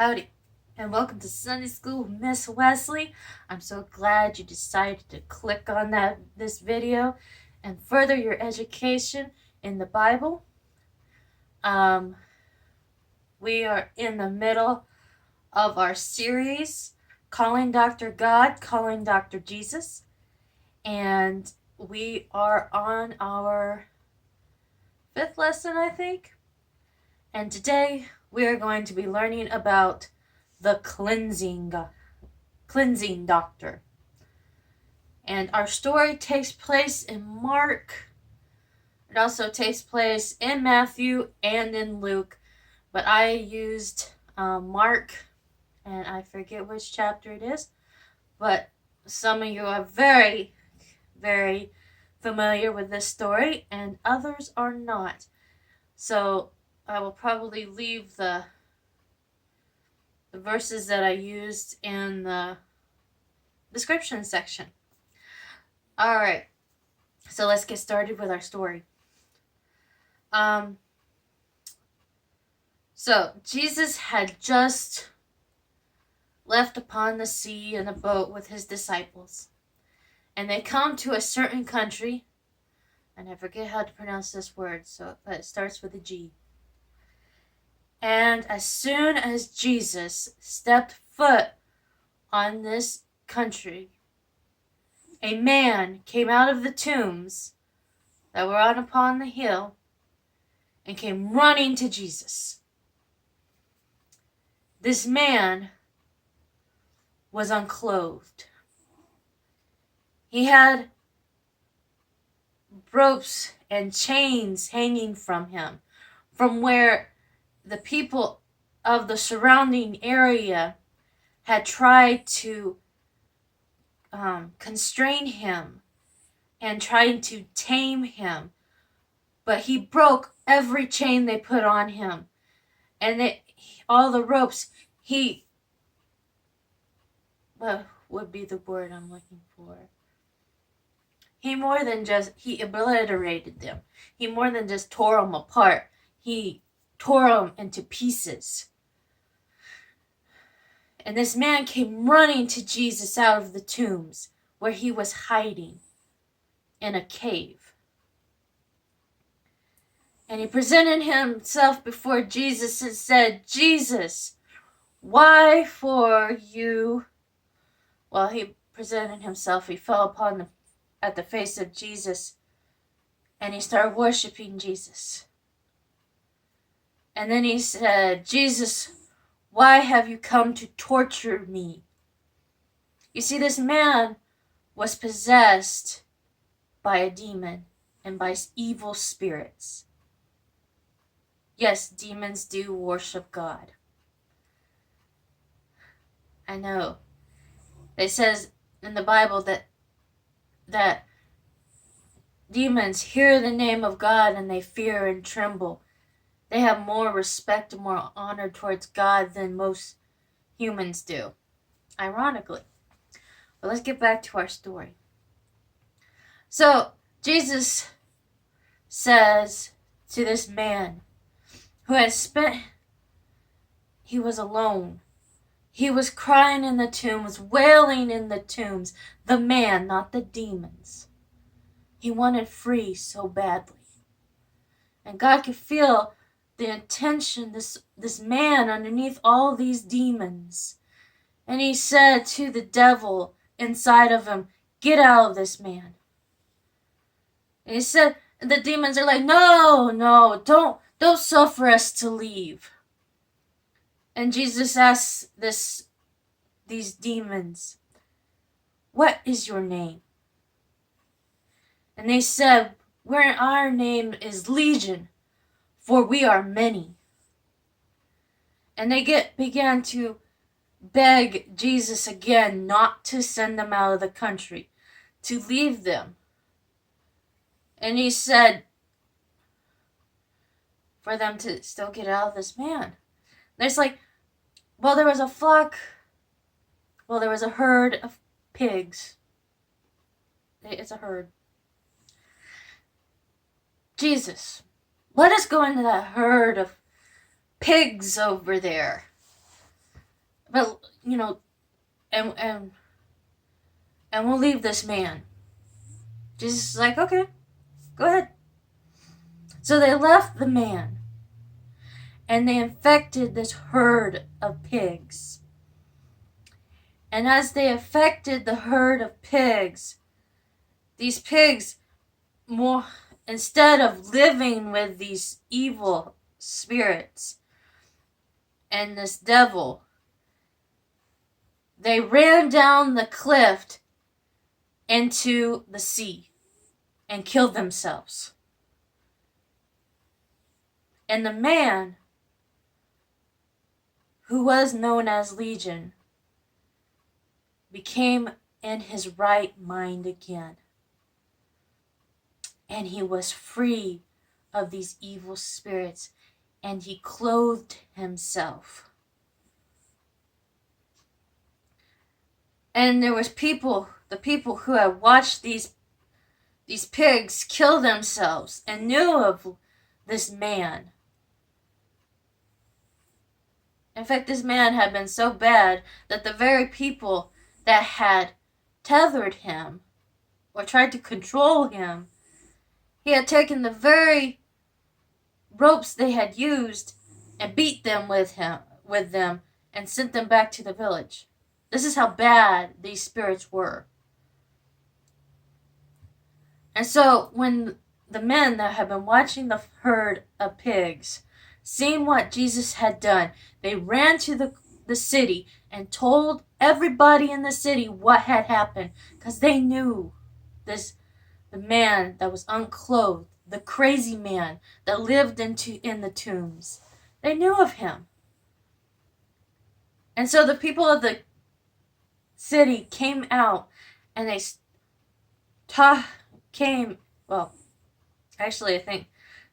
Howdy, and welcome to Sunday School with Miss Wesley. I'm so glad you decided to click on this video and further your education in the Bible. We are in the middle of our series, Calling Dr. God, Calling Dr. Jesus, and we are on our 5th lesson, I think. And today we are going to be learning about the cleansing doctor. And our story takes place in Mark. It also takes place in Matthew and in Luke. But I used Mark, and I forget which chapter it is. But some of you are very, very familiar with this story, and others are not. So I will probably leave the verses that I used in the description section. Alright, so let's get started with our story. So Jesus had just left upon the sea in a boat with his disciples. And they come to a certain country, and I forget how to pronounce this word, but it starts with a G. And as soon as Jesus stepped foot on this country, a man came out of the tombs that were out upon the hill and came running to Jesus. This man was unclothed. He had ropes and chains hanging from him, from where the people of the surrounding area had tried to constrain him and trying to tame him. But he broke every chain they put on him. And all the ropes, what would be the word I'm looking for? He obliterated them. He more than just tore them apart. He tore them into pieces. And this man came running to Jesus out of the tombs where he was hiding in a cave. And he presented himself before Jesus and said, Jesus, why for you? Well, he presented himself. He fell at the face of Jesus, and he started worshiping Jesus. And then he said, Jesus, why have you come to torture me? You see, this man was possessed by a demon and by evil spirits. Yes, demons do worship God. I know. It says in the Bible that demons hear the name of God and they fear and tremble. They have more respect and more honor towards God than most humans do, ironically. But let's get back to our story. So, Jesus says to this man he was alone. He was crying in the tombs, wailing in the tombs. The man, not the demons. He wanted free so badly. And God could feel the intention, this man underneath all these demons. And he said to the devil inside of him, get out of this man. And he said, and the demons are like, no, don't suffer us to leave. And Jesus asks these demons, what is your name? And they said, our name is Legion, for we are many. And they began to beg Jesus again not to send them out of the country, to leave them. And he said for them to still get out of this man. There's there was a herd of pigs. It's a herd. Jesus, let us go into that herd of pigs over there. But, and we'll leave this man. Jesus is like, okay, go ahead. So they left the man, and they infected this herd of pigs. And as they affected the herd of pigs, these pigs, more instead of living with these evil spirits and this devil, they ran down the cliff into the sea and killed themselves. And the man, who was known as Legion, became in his right mind again. And he was free of these evil spirits, and he clothed himself. And there was the people who had watched these pigs kill themselves and knew of this man. In fact, this man had been so bad that the very people that had tethered him or tried to control him, he had taken the very ropes they had used and beat them with them and sent them back to the village. This is how bad these spirits were. And so when the men that had been watching the herd of pigs, seeing what Jesus had done, they ran to the city and told everybody in the city what had happened, because they knew the man that was unclothed, the crazy man that lived in the tombs. They knew of him. And so the people of the city came out, and they actually I think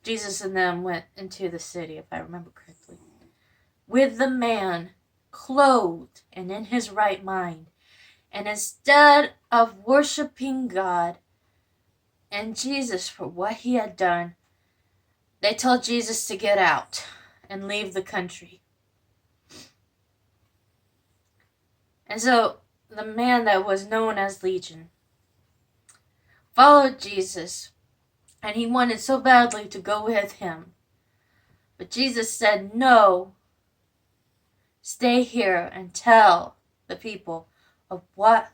Jesus and them went into the city, if I remember correctly, with the man clothed and in his right mind. And instead of worshiping God and Jesus for what he had done, they told Jesus to get out and leave the country. And so the man that was known as Legion followed Jesus, and he wanted so badly to go with him. But Jesus said, no, stay here and tell the people of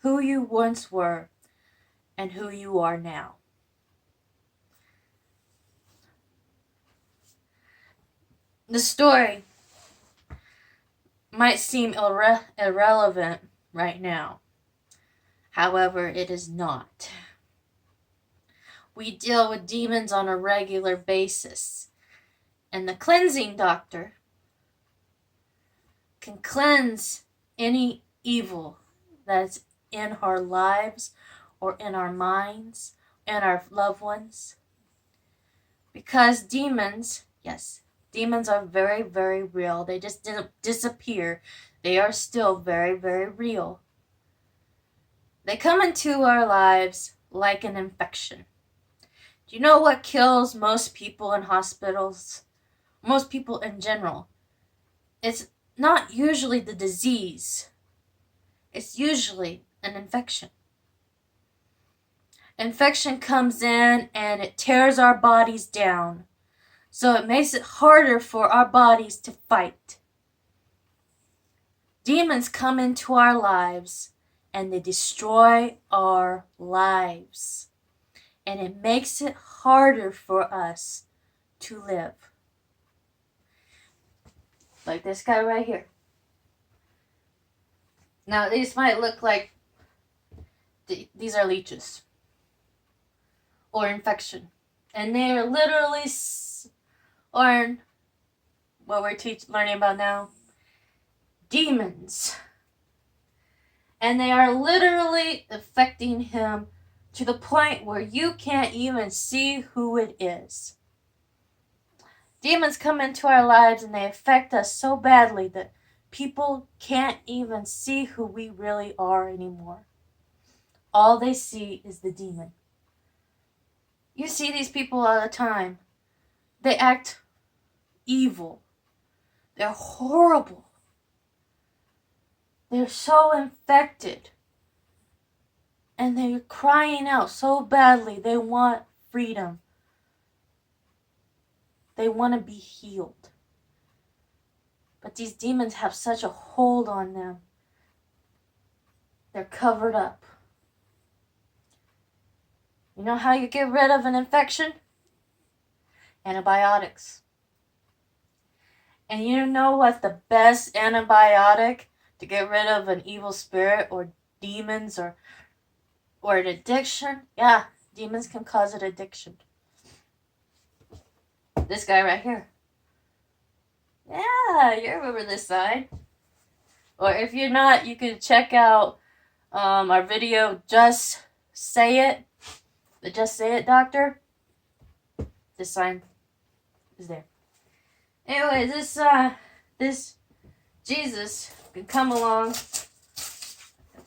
who you once were and who you are now. The story might seem irrelevant right now. However, it is not. We deal with demons on a regular basis. And the cleansing doctor can cleanse any evil that's in our lives or in our minds and our loved ones. Because demons, yes, demons are very, very real. They just didn't disappear. They are still very, very real. They come into our lives like an infection. Do you know what kills most people in hospitals? Most people in general? It's not usually the disease. It's usually an infection. Infection comes in and it tears our bodies down. So it makes it harder for our bodies to fight. Demons come into our lives and they destroy our lives. And it makes it harder for us to live. Like this guy right here. Now, these might look like these are leeches or infection. And they are literally, or what we're learning about now, demons. And they are literally affecting him to the point where you can't even see who it is. Demons come into our lives and they affect us so badly that people can't even see who we really are anymore. All they see is the demon. You see these people all the time. They act evil. They're horrible. They're so infected. And they're crying out so badly. They want freedom. They want to be healed. But these demons have such a hold on them. They're covered up. You know how you get rid of an infection? Antibiotics. And you know what the best antibiotic to get rid of an evil spirit or demons or an addiction? Yeah, demons can cause an addiction. This guy right here. Yeah, you remember this side. Or if you're not, you can check out our video, Just Say It. The Just Say It doctor. This sign is there. Anyway, this Jesus can come along. If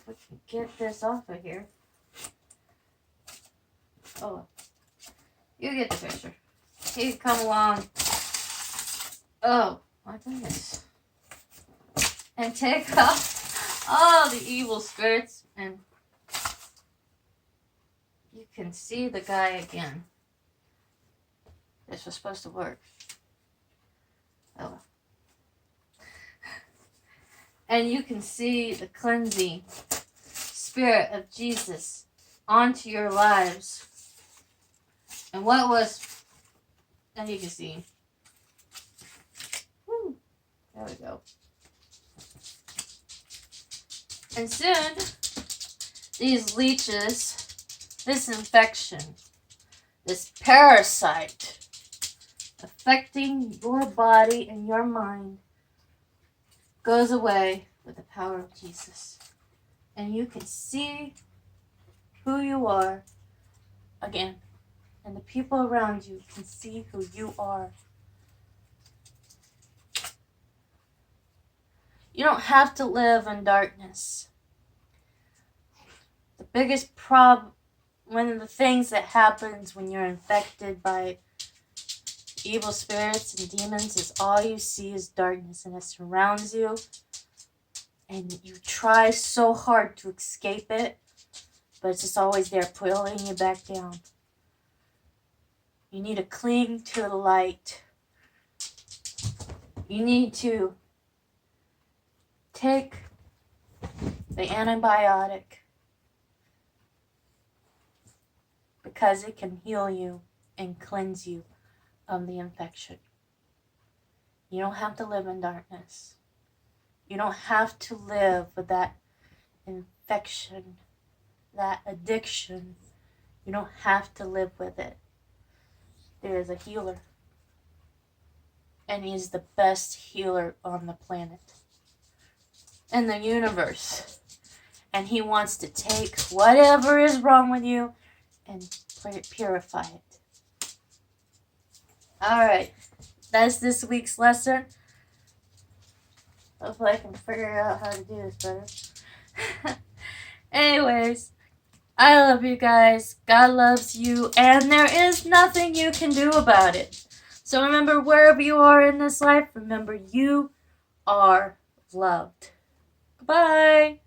we can get this off of here. Oh, you get the picture. He can come along. Oh, my goodness. And take off all the evil spirits, and you can see the guy again. This was supposed to work. Oh. And you can see the cleansing spirit of Jesus onto your lives. And what was, now you can see. Woo, there we go. And soon, these leeches, this infection, this parasite affecting your body and your mind goes away with the power of Jesus. And you can see who you are again. And the people around you can see who you are. You don't have to live in darkness. The biggest problem, one of the things that happens when you're infected by evil spirits and demons is all you see is darkness, and it surrounds you. And you try so hard to escape it, but it's just always there pulling you back down. You need to cling to the light. You need to take the antibiotic because it can heal you and cleanse you of the infection. You don't have to live in darkness. You don't have to live with that infection, that addiction. You don't have to live with it. There is a healer. And he's the best healer on the planet. In the universe. And he wants to take whatever is wrong with you and purify it. Alright. That's this week's lesson. Hopefully I can figure out how to do this better. Anyways, I love you guys. God loves you. And there is nothing you can do about it. So remember, wherever you are in this life, remember you are loved. Goodbye.